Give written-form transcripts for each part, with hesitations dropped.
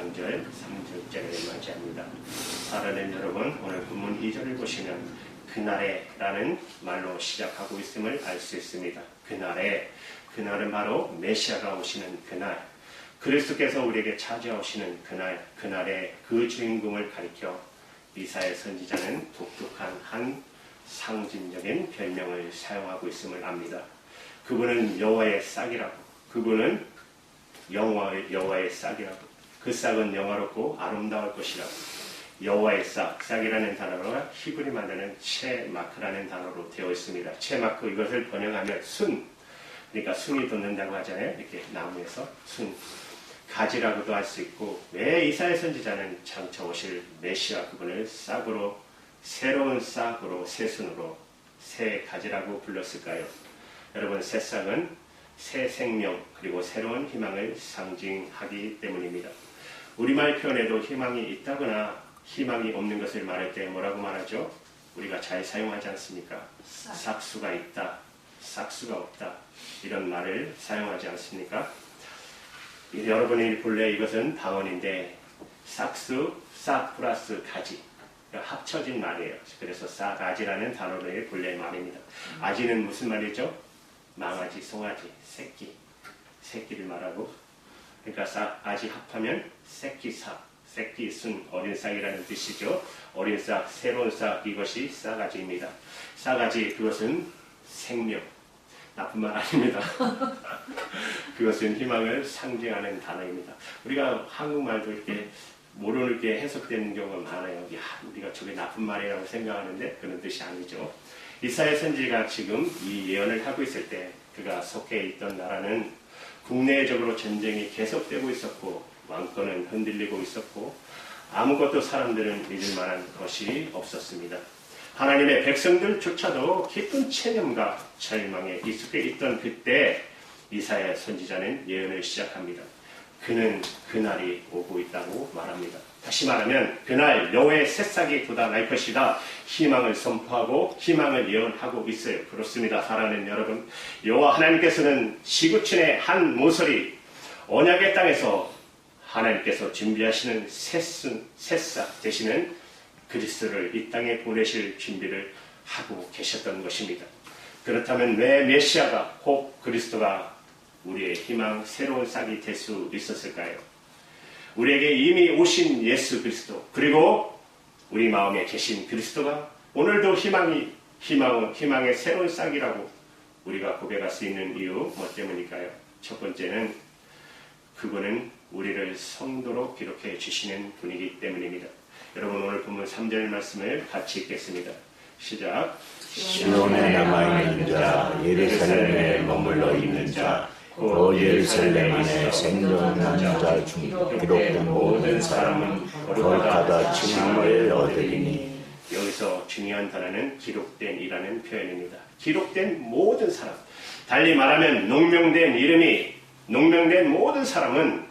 대성절 3주째를 맞이합니다. 사랑하는 여러분, 오늘 본문 2절을 보시면 그날에 라는 말로 시작하고 있음을 알 수 있습니다. 그날은 바로 메시아가 오시는 그날, 그리스도께서 우리에게 찾아오시는 그날에 그 주인공을 가리켜 이사야 선지자는 독특한 한 상징적인 별명을 사용하고 있음을 압니다. 그분은 여호와의 싹이라고, 그분은 여호와의 싹이라고, 그 싹은 영화롭고 아름다울 것이라고. 여호와의 싹이라는 단어가 히브리 말로는 체마크라는 단어로 되어 있습니다. 체마크, 이것을 번역하면 순, 그러니까 순이 돋는다고 하잖아요. 이렇게 나무에서 순, 가지라고도 할 수 있고, 왜 이사야 선지자는 장차 오실 메시아 그분을 싹으로, 새로운 싹으로, 새 순으로, 새 가지라고 불렀을까요? 여러분, 새 싹은 새 생명 그리고 새로운 희망을 상징하기 때문입니다. 우리말 표현에도 희망이 있다거나 희망이 없는 것을 말할 때 뭐라고 말하죠? 우리가 잘 사용하지 않습니까? 싹수가 있다, 싹수가 없다, 이런 말을 사용하지 않습니까? 여러분이 본래 이것은 방언인데 싹수, 싹 플러스 가지, 합쳐진 말이에요. 그래서 싹아지라는 단어의 본래의 말입니다. 아지는 무슨 말이죠? 망아지, 송아지, 새끼를 말하고, 그러니까 싹아지 합하면 새끼싹, 새끼순, 어린 싹이라는 뜻이죠. 어린 싹, 새로운 싹, 이것이 싹아지입니다. 싹아지, 그것은 생명, 나쁜 말 아닙니다. 그것은 희망을 상징하는 단어입니다. 우리가 한국말도 이렇게 모르게 해석되는 경우가 많아요. 우리가 저게 나쁜 말이라고 생각하는데 그런 뜻이 아니죠. 이사야 선지자가 지금 이 예언을 하고 있을 때 그가 속해 있던 나라는 국내적으로 전쟁이 계속되고 있었고, 왕권은 흔들리고 있었고, 아무것도 사람들은 믿을 만한 것이 없었습니다. 하나님의 백성들조차도 깊은 체념과 절망에 익숙해 있던 그때 이사야 선지자는 예언을 시작합니다. 그는 그날이 오고 있다고 말합니다. 다시 말하면 그날 여호와의 새싹이 돋아날 것이다. 희망을 선포하고 희망을 예언하고 있어요. 그렇습니다. 사랑하는 여러분, 여호와 하나님께서는 지구촌의 한 모서리 언약의 땅에서 하나님께서 준비하시는 새싹 되시는 그리스도를 이 땅에 보내실 준비를 하고 계셨던 것입니다. 그렇다면 왜 메시아가, 혹 그리스도가 우리의 희망, 새로운 싹이 될 수 있었을까요? 우리에게 이미 오신 예수 그리스도, 그리고 우리 마음에 계신 그리스도가 오늘도 희망의 새로운 싹이라고 우리가 고백할 수 있는 이유, 뭐 때문일까요? 첫 번째는 그분은 우리를 성도로 기록해 주시는 분이기 때문입니다. 여러분, 오늘 본문 3절 말씀을 같이 읽겠습니다. 시작. 시온에 남아있는 자, 예루살렘에 머물러 있는 자, 그 예루살렘 안에 생존한 자 중 기록된 모든 사람은 거룩하다 칭함을 얻으리니. 여기서 중요한 단어는 기록된이라는 표현입니다. 기록된 모든 사람, 달리 말하면 농명된 모든 사람은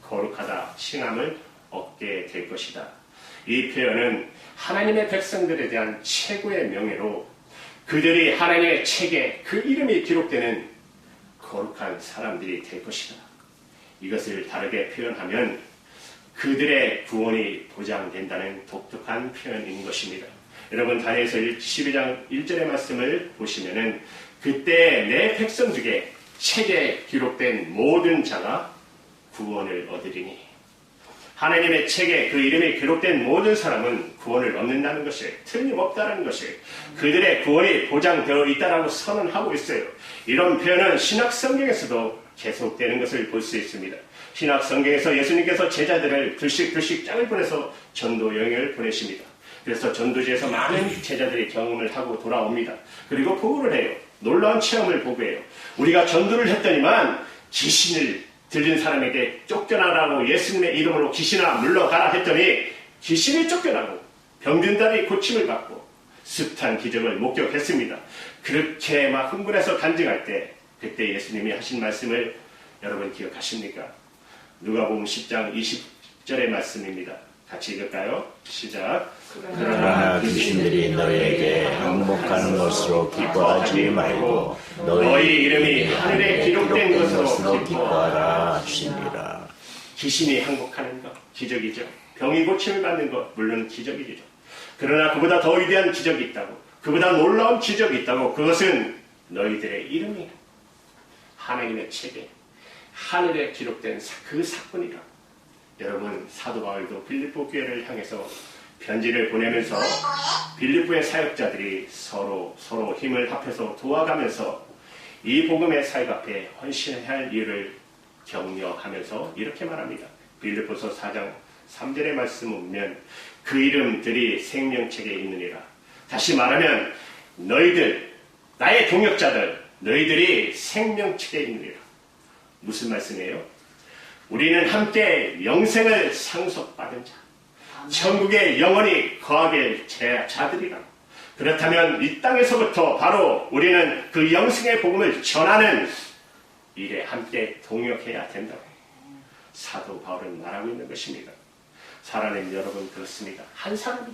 거룩하다 칭함을 얻게 될 것이다. 이 표현은 하나님의 백성들에 대한 최고의 명예로 그들이 하나님의 책에 그 이름이 기록되는 거룩한 사람들이 될 것이다. 이것을 다르게 표현하면 그들의 구원이 보장된다는 독특한 표현인 것입니다. 여러분, 다니엘서 12장 1절의 말씀을 보시면은 그때 내 백성 중에 책에 기록된 모든 자가 구원을 얻으리니, 하나님의 책에 그 이름이 기록된 모든 사람은 구원을 얻는다는 것이 틀림없다는 것이 그들의 구원이 보장되어 있다라고 선언하고 있어요. 이런 표현은 신약 성경에서도 계속되는 것을 볼 수 있습니다. 신약 성경에서 예수님께서 제자들을 둘씩 짝을 보내서 전도 여행을 보내십니다. 그래서 전도지에서 많은 제자들이 경험을 하고 돌아옵니다. 그리고 보고를 해요. 놀라운 체험을 보고해요. 우리가 전도를 했더니만 귀신을 들린 사람에게 쫓겨나라고 예수님의 이름으로 귀신아 물러가라 했더니 귀신이 쫓겨나고 병든 자들이 고침을 받고 숱한 기적을 목격했습니다. 그렇게 막 흥분해서 간증할 때 그때 예수님이 하신 말씀을 여러분 기억하십니까? 누가복음 10장 20절의 말씀입니다. 같이 읽을까요? 시작. 그러나 귀신들이 너희에게 항복하는 것으로 기뻐하지 말고 너희 이름이 하늘에 기록된 것으로 기뻐하라 하시니라. 귀신이 항복하는 것 기적이죠. 병이 고침을 받는 것 물론 기적이죠. 그러나 그보다 더 위대한 기적이 있다고, 그보다 놀라운 기적이 있다고. 그것은 너희들의 이름이 하나님의 책에 하늘에 기록된 그 사건이라. 여러분, 사도 바울도 빌립보 교회를 향해서 편지를 보내면서 빌립보의 사역자들이 서로 힘을 합해서 도와가면서 이 복음의 사역 앞에 헌신해야 할 일을 격려하면서 이렇게 말합니다. 빌립보서 4장 3절의 말씀을 보면 그 이름들이 생명책에 있느니라. 다시 말하면 너희들, 나의 동역자들, 너희들이 생명책에 있느니라. 무슨 말씀이에요? 우리는 함께 영생을 상속받은 자, 천국에 영원히 거하게 자들이라. 그렇다면 이 땅에서부터 바로 우리는 그 영생의 복음을 전하는 일에 함께 동역해야 된다고 사도 바울은 말하고 있는 것입니다. 사랑하는 여러분, 그렇습니다. 한 사람이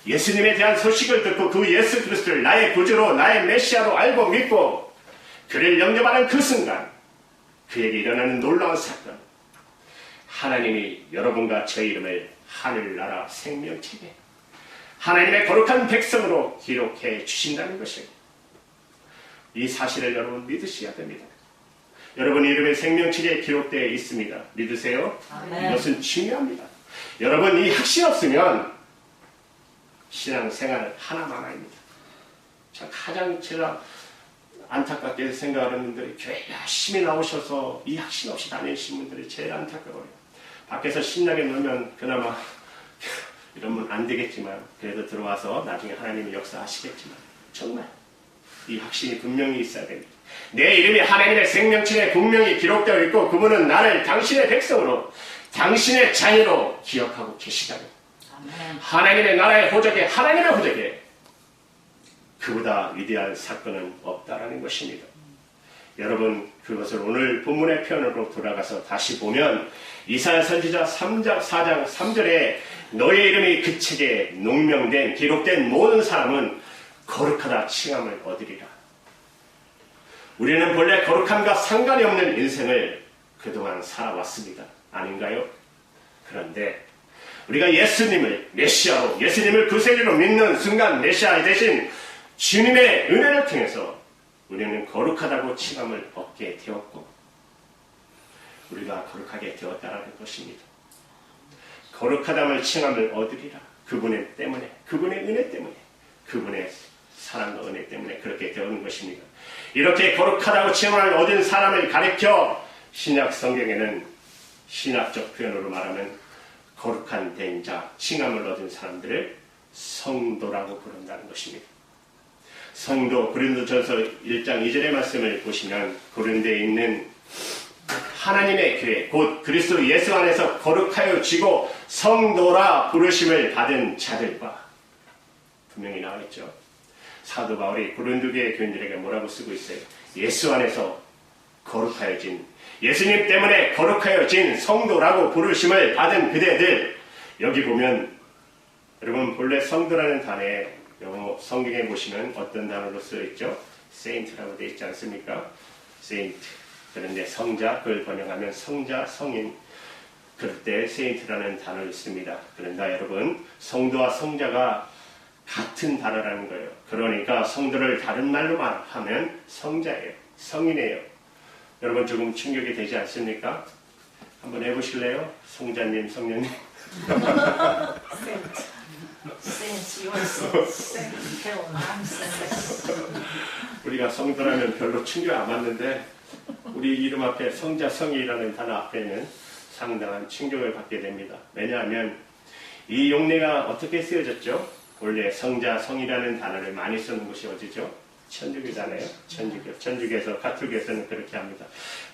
예수님에 대한 소식을 듣고 그 예수 그리스도를 나의 구주로, 나의 메시아로 알고 믿고 그를 영접하는 그 순간 그에게 일어나는 놀라운 사건, 하나님이 여러분과 저 이름을 하늘나라 생명책에 하나님의 거룩한 백성으로 기록해 주신다는 것입니다. 이 사실을 여러분 믿으셔야 됩니다. 여러분 이름의 생명책에 기록되어 있습니다. 믿으세요? 아멘. 이것은 중요합니다. 여러분 이 확신 없으면 신앙생활 하나만입니다. 가장 제가 안타깝게 생각하는 분들이 교회 열심히 나오셔서 이 확신 없이 다니시는 분들이 제일 안타까워요. 밖에서 신나게 놀면 그나마 이러면 안 되겠지만 그래도 들어와서 나중에 하나님이 역사하시겠지만 정말 이 확신이 분명히 있어야 됩니다. 내 이름이 하나님의 생명책에 분명히 기록되어 있고 그분은 나를 당신의 백성으로, 당신의 자녀로 기억하고 계시다면 하나님의 나라의 호적에, 하나님의 호적에 그보다 위대한 사건은 없다라는 것입니다. 여러분 그것을 오늘 본문의 표현으로 돌아가서 다시 보면 이사야 선지자 4장 3절에 너의 이름이 그 책에 농명된 기록된 모든 사람은 거룩하다 칭함을 얻으리라. 우리는 본래 거룩함과 상관이 없는 인생을 그동안 살아왔습니다. 아닌가요? 그런데 우리가 예수님을 메시아로, 예수님을 구세주로 믿는 순간 메시아 대신 주님의 은혜를 통해서 우리는 거룩하다고 칭함을 얻게 되었고 우리가 거룩하게 되었다는 것입니다. 거룩하다를 칭함을 얻으리라. 그분의 때문에, 그분의 은혜 때문에, 그분의 사랑과 은혜 때문에 그렇게 되는 것입니다. 이렇게 거룩하다고 칭함을 얻은 사람을 가리켜 신약 성경에는 신학적 표현으로 말하면 거룩한 된 자, 칭함을 얻은 사람들을 성도라고 부른다는 것입니다. 성도, 고린도전서 1장 2절의 말씀을 보시면 고린도에 있는 하나님의 교회, 곧 그리스도 예수 안에서 거룩하여 지고 성도라 부르심을 받은 자들과 분명히 나와 있죠. 사도 바울이 고린도 교회 교인들에게 뭐라고 쓰고 있어요? 예수 안에서 거룩하여진, 예수님 때문에 거룩하여진 성도라고 부르심을 받은 그대들. 여기 보면 여러분 본래 성도라는 단어에 영어 성경에 보시면 어떤 단어로 쓰여있죠? saint라고 되어 있지 않습니까? saint. 그런데 성자, 그걸 번역하면 성자, 성인. 그럴 때 saint라는 단어를 씁니다. 그런데 여러분 성도와 성자가 같은 단어라는 거예요. 그러니까 성도를 다른 말로 말하면 성자예요. 성인이에요. 여러분 조금 충격이 되지 않습니까? 한번 해보실래요? 성자님, 성녀님. 우리가 성도라면 별로 충격 안 받는데 우리 이름 앞에 성자, 성이라는 단어 앞에는 상당한 충격을 받게 됩니다. 왜냐하면 이 용례가 어떻게 쓰여졌죠? 원래 성자, 성이라는 단어를 많이 쓰는 곳이 어디죠? 천주교잖아요. 천주교. 천주교에서, 가톨릭에서는 그렇게 합니다.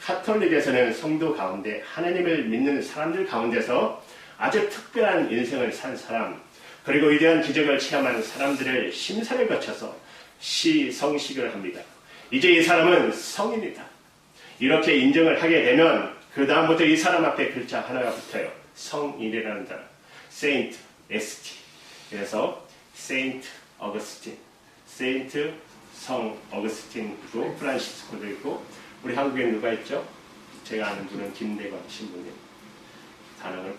가톨릭에서는 성도 가운데 하나님을 믿는 사람들 가운데서 아주 특별한 인생을 산 사람, 그리고 위대한 기적을 체험하는 사람들을 심사를 거쳐서 성식을 합니다. 이제 이 사람은 성인이다. 이렇게 인정을 하게 되면 그 다음부터 이 사람 앞에 글자 하나가 붙어요. 성인이라는 단어. Saint, ST. 그래서 Saint Augustine. Saint 성 어거스틴도 있고 프란시스코도 있고 우리 한국에 누가 있죠? 제가 아는 분은 김대건 신부님.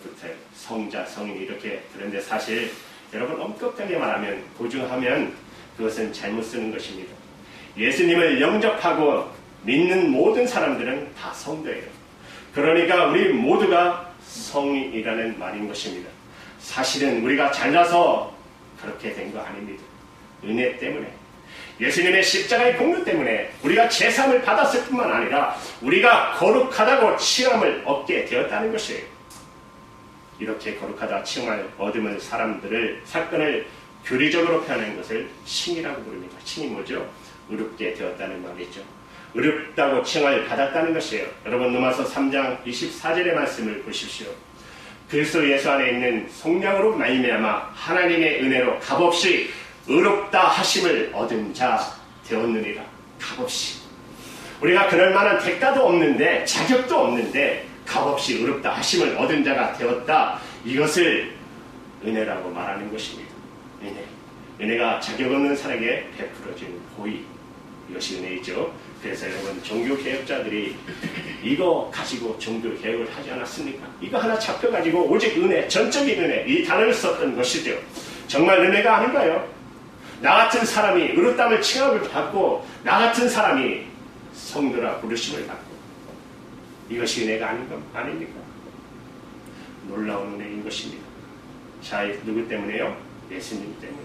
붙어요. 성자, 성인 이렇게. 그런데 사실 여러분 엄격하게 말하면 보증하면 그것은 잘못 쓰는 것입니다. 예수님을 영접하고 믿는 모든 사람들은 다 성도예요. 그러니까 우리 모두가 성인이라는 말인 것입니다. 사실은 우리가 잘나서 그렇게 된 거 아닙니다. 은혜 때문에, 예수님의 십자가의 공로 때문에 우리가 제사함을 받았을 뿐만 아니라 우리가 거룩하다고 칭함을 얻게 되었다는 것이에요. 이렇게 거룩하다 칭함을 얻으면 사건을 교리적으로 표현하는 것을 칭이라고 부릅니다. 칭이 뭐죠? 의롭게 되었다는 말이죠. 의롭다고 칭을 받았다는 것이에요. 여러분 로마서 3장 24절의 말씀을 보십시오. 그리스도 예수 안에 있는 속량으로 말미암아 하나님의 은혜로 값없이 의롭다 하심을 얻은 자 되었느니라. 값없이. 우리가 그럴 만한 대가도 없는데 자격도 없는데 값없이 의롭다 하심을 얻은 자가 되었다. 이것을 은혜라고 말하는 것입니다. 은혜. 은혜가 자격 없는 사람에게 베풀어진 보이. 이것이 은혜이죠. 그래서 여러분 종교개혁자들이 이거 가지고 종교개혁을 하지 않았습니까? 이거 하나 잡혀가지고 오직 은혜, 전적인 은혜 이 단어를 썼던 것이죠. 정말 은혜가 아닌가요? 나 같은 사람이 의롭다함을 칭함을 받고 나 같은 사람이 성도라 부르심을 받고 이것이 은혜가 아닙니까? 놀라운 은혜인 것입니다. 자, 누구 때문에요? 예수님 때문에.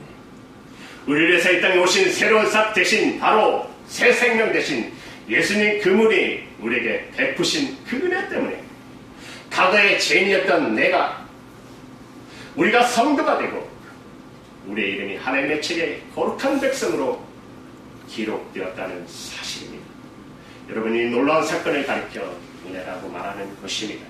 우리를 위해서 이 땅에 오신 새로운 삭 대신 바로 새 생명 대신 예수님 그분이 우리에게 베푸신 그 은혜 때문에 과거의 죄인이었던 내가 우리가 성도가 되고 우리의 이름이 하나님의 책에 거룩한 백성으로 기록되었다는 사실입니다. 여러분이 놀라운 사건을 가리켜 은혜라고 말하는 것입니다.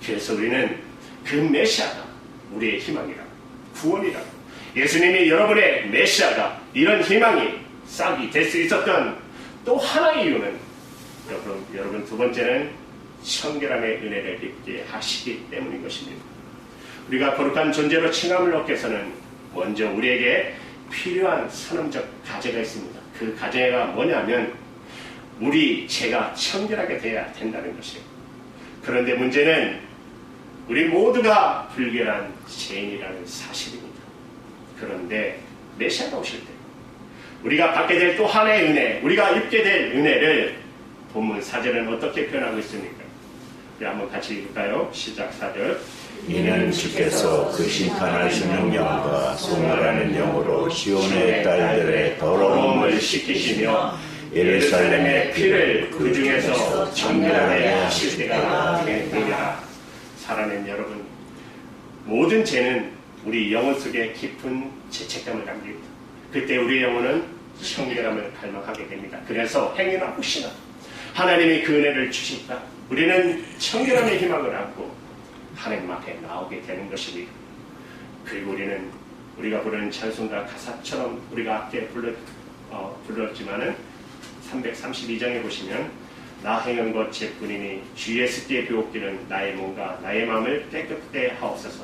그래서 우리는 그 메시아가 우리의 희망이라고 구원이라고 예수님이 여러분의 메시아가 이런 희망이 싹이 될 수 있었던 또 하나의 이유는 여러분 두 번째는 청결함의 은혜를 입게 하시기 때문인 것입니다. 우리가 거룩한 존재로 칭함을 얻기 위해서는 먼저 우리에게 필요한 선언적 가제가 있습니다. 그 가제가 뭐냐면 우리 죄가 청결하게 돼야 된다는 것이에요. 그런데 문제는 우리 모두가 불결한 죄인이라는 사실입니다. 그런데 메시아가 오실 때 우리가 받게 될 또 하나의 은혜, 우리가 입게 될 은혜를 본문 4절은 어떻게 표현하고 있습니까? 우리 한번 같이 읽을까요? 시작 4절. 이는 주께서 그 심판하시는 영과 송멸하는 영으로 시온의 딸들의 더러움을 씻기시며 예루살렘의 피를 그 중에서 정결하게 하실 때가 되느니라. 사랑하는 여러분, 모든 죄는 우리 영혼 속에 깊은 죄책감을 남깁니다. 그때 우리의 영혼은 청결함을 갈망하게 됩니다. 그래서 행위나 혹시나 하나님이 그 은혜를 주시니까 우리는 청결함의 희망을 안고 하나님 앞에 나오게 되는 것입니다. 그리고 우리는 우리가 부르는 찬송가 가사처럼 우리가 앞에 불렀지만은 332장에 보시면 나 행한 것 죄뿐이니 주 예수께 비옵기는 나의 몸과 나의 마음을 깨끗게 하옵소서.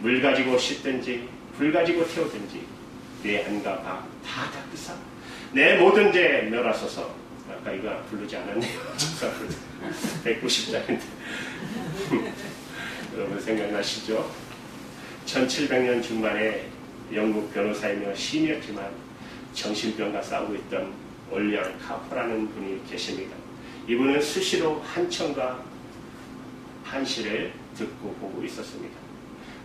물 가지고 씻든지 불 가지고 태우든지 내 안과 방 다 닦으사 내 모든 죄 멸하소서. 아까 이거 부르지 않았네요. 190장인데 여러분 생각나시죠? 1700년 중반에 영국 변호사이며 시인이었지만 정신병과 싸우고 있던 올리언 카퍼라는 분이 계십니다. 이분은 수시로 한청과 한시를 듣고 보고 있었습니다.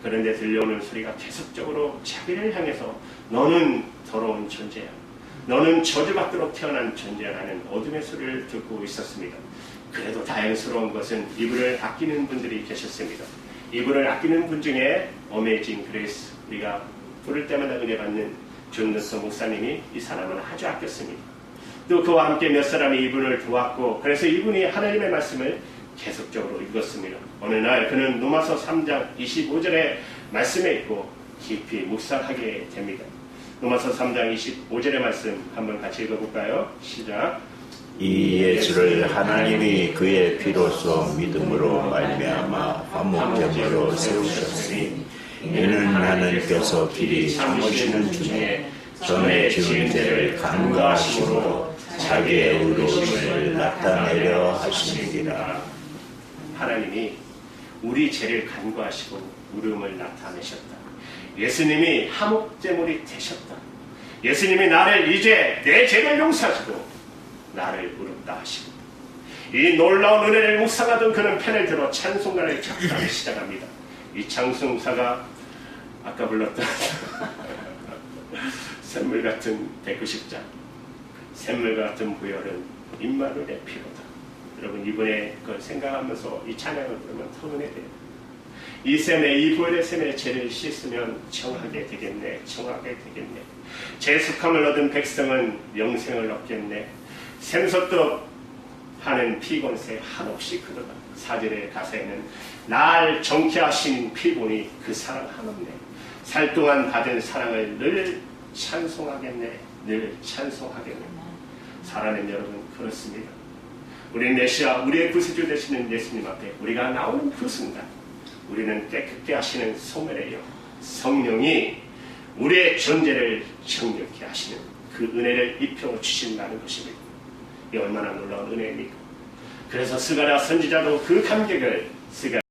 그런데 들려오는 소리가 계속적으로 자기를 향해서 너는 더러운 존재야, 너는 저주받도록 태어난 존재라는 어둠의 소리를 듣고 있었습니다. 그래도 다행스러운 것은 이분을 아끼는 분들이 계셨습니다. 이분을 아끼는 분 중에 어메이징 그레이스, 우리가 부를 때마다 은혜 받는 존너스 목사님이 이 사람을 아주 아꼈습니다. 또 그와 함께 몇 사람이 이분을 도왔고, 그래서 이분이 하나님의 말씀을 계속적으로 읽었습니다. 어느 날 그는 로마서 3장 25절의 말씀에 있고 깊이 묵상하게 됩니다. 로마서 3장 25절의 말씀 한번 같이 읽어볼까요? 시작. 이 예수를 하나님이 그의 피로써 믿음으로 말미암아 화목제물로 세우셨으니 이는 하나님께서 길이 참으시는 중에 전에 지은 죄를 간과하심으로 자기의 의로움을 나타내려 하시니라. 하나님이 우리 죄를 간구하시고 물음을 나타내셨다. 예수님이 화목제물이 되셨다. 예수님이 나를 이제 내 죄를 용서하시고 나를 의롭다 하시고, 이 놀라운 은혜를 묵상하던 그는 펜을 들어 찬송가를 작사하기 시작합니다. 이 찬송사가 아까 불렀던 샘물 같은 190장, 샘물 같은 부혈은 임마누엘의 피로다. 여러분, 이번에 그걸 생각하면서 이 찬양을 부르면 더 은혜돼요. 이 샘에, 이 부혈의 샘에 죄를 씻으면 정하게 되겠네, 정하게 되겠네. 죄숙함을 얻은 백성은 영생을 얻겠네. 샘솟듯 하는 피곤새 한없이 그러다. 4절의 가사에는 날 정케 하신 피곤이 그 사랑 한없네. 살 동안 받은 사랑을 늘 찬송하겠네, 늘 찬송하겠네. 사랑하는 여러분, 그렇습니다. 우리 메시아, 우리의 구세주 되시는 예수님 앞에 우리가 나오는 그 순간 우리는 깨끗게 하시는 소멸이요, 성령이 우리의 존재를 정결케 하시는 그 은혜를 입혀 주신다는 것입니다. 이 얼마나 놀라운 은혜입니까? 그래서 스가랴 선지자도 그 감격을 스가랴